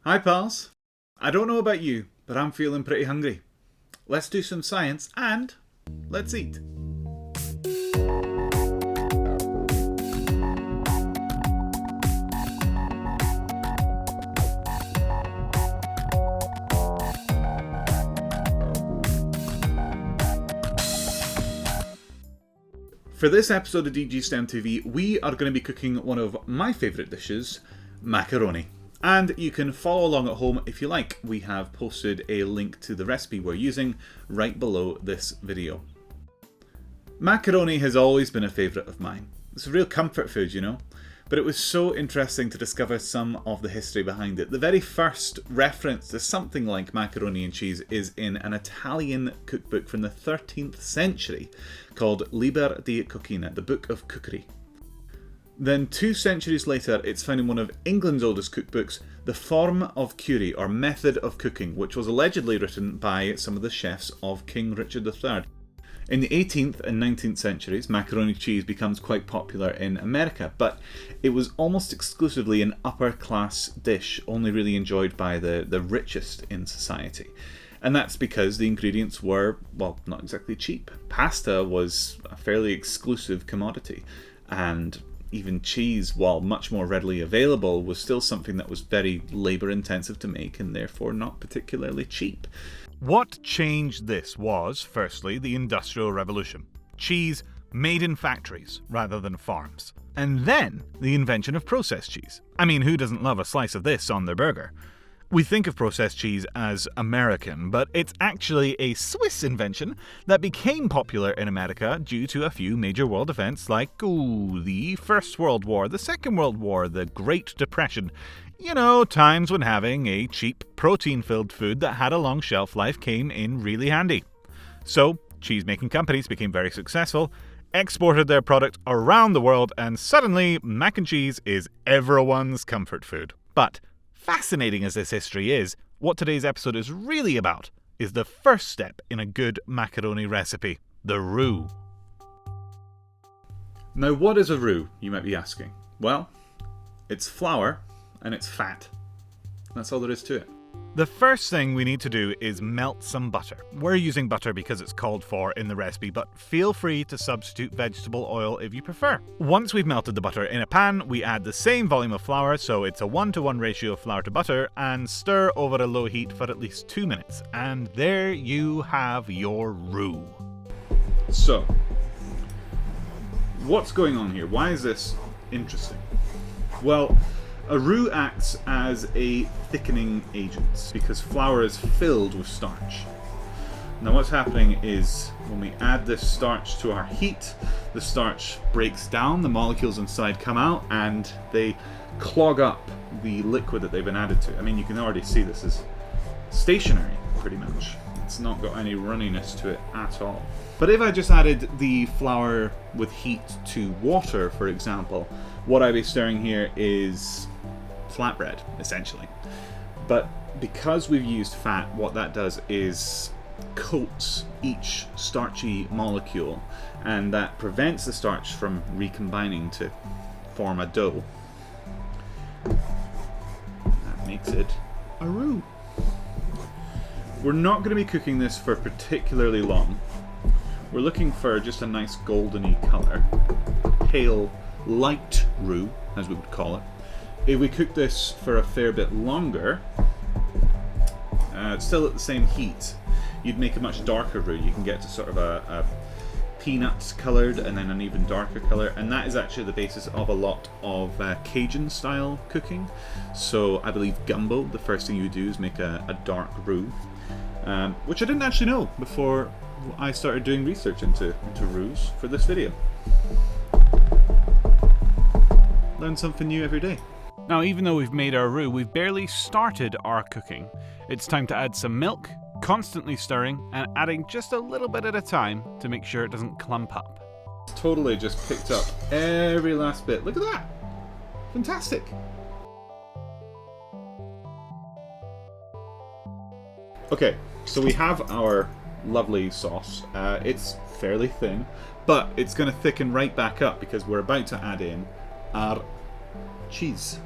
Hi pals! I don't know about you, but I'm feeling pretty hungry. Let's do some science and let's eat. For this episode of DGSTEMTV, we are going to be cooking one of my favourite dishes, macaroni. And you can follow along at home if you like. We have posted a link to the recipe we're using right below this video. Macaroni has always been a favourite of mine. It's a real comfort food, you know. But it was so interesting to discover some of the history behind it. The very first reference to something like macaroni and cheese is in an Italian cookbook from the 13th century called Liber di Cucina, the Book of Cookery. Then 2 centuries later, it's found in one of England's oldest cookbooks, The Form of Cury, or Method of Cooking, which was allegedly written by some of the chefs of King Richard III. In the 18th and 19th centuries, macaroni cheese becomes quite popular in America, but it was almost exclusively an upper-class dish, only really enjoyed by the richest in society. And that's because the ingredients were, well, not exactly cheap. Pasta was a fairly exclusive commodity, and even cheese, while much more readily available, was still something that was very labour-intensive to make and therefore not particularly cheap. What changed this was, firstly, the Industrial Revolution. Cheese made in factories rather than farms. And then the invention of processed cheese. I mean, who doesn't love a slice of this on their burger? We think of processed cheese as American, but it's actually a Swiss invention that became popular in America due to a few major world events like the First World War, the Second World War, the Great Depression. You know, times when having a cheap, protein-filled food that had a long shelf life came in really handy. So, cheese-making companies became very successful, exported their product around the world, and suddenly, mac and cheese is everyone's comfort food. But fascinating as this history is, what today's episode is really about is the first step in a good macaroni recipe, the roux. Now, what is a roux, you might be asking? Well, it's flour and it's fat. That's all there is to it. The first thing we need to do is melt some butter. We're using butter because it's called for in the recipe, but feel free to substitute vegetable oil if you prefer. Once we've melted the butter in a pan, we add the same volume of flour, so it's a 1-to-1 ratio of flour to butter, and stir over a low heat for at least 2 minutes. And there you have your roux. So, what's going on here? Why is this interesting? Well, a roux acts as a thickening agent because flour is filled with starch. Now what's happening is when we add this starch to our heat, the starch breaks down, the molecules inside come out, and they clog up the liquid that they've been added to. I mean, you can already see this is stationary, pretty much. It's not got any runniness to it at all. But if I just added the flour with heat to water, for example, what I'd be stirring here is flatbread, essentially. But because we've used fat, what that does is coats each starchy molecule, and that prevents the starch from recombining to form a dough. That makes it a roux. We're not going to be cooking this for particularly long. We're looking for just a nice goldeny colour. Pale, light roux, as we would call it. If we cook this for a fair bit longer, still at the same heat, you'd make a much darker roux. You can get to sort of a peanuts coloured and then an even darker colour, and that is actually the basis of a lot of Cajun style cooking. So I believe gumbo, the first thing you do is make a dark roux, which I didn't actually know before I started doing research into roux for this video. Learn something new every day. Now, even though we've made our roux, we've barely started our cooking. It's time to add some milk, constantly stirring, and adding just a little bit at a time to make sure it doesn't clump up. Totally just picked up every last bit. Look at that! Fantastic! Okay, so we have our lovely sauce. It's fairly thin, but it's going to thicken right back up because we're about to add in our cheese.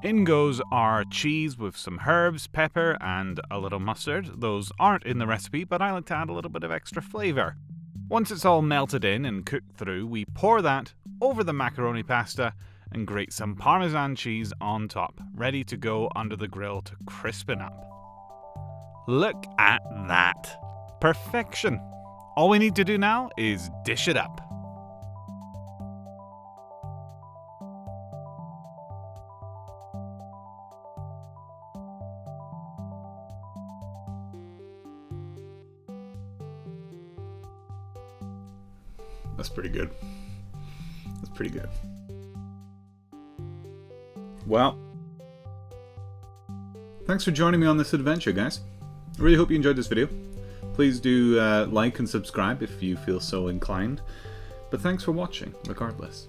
In goes our cheese with some herbs, pepper, and a little mustard. Those aren't in the recipe, but I like to add a little bit of extra flavour. Once it's all melted in and cooked through, we pour that over the macaroni pasta and grate some Parmesan cheese on top, ready to go under the grill to crispen up. Look at that! Perfection! All we need to do now is dish it up. That's pretty good. That's pretty good. Well, thanks for joining me on this adventure, guys. I really hope you enjoyed this video. Please do like and subscribe if you feel so inclined. But thanks for watching, regardless.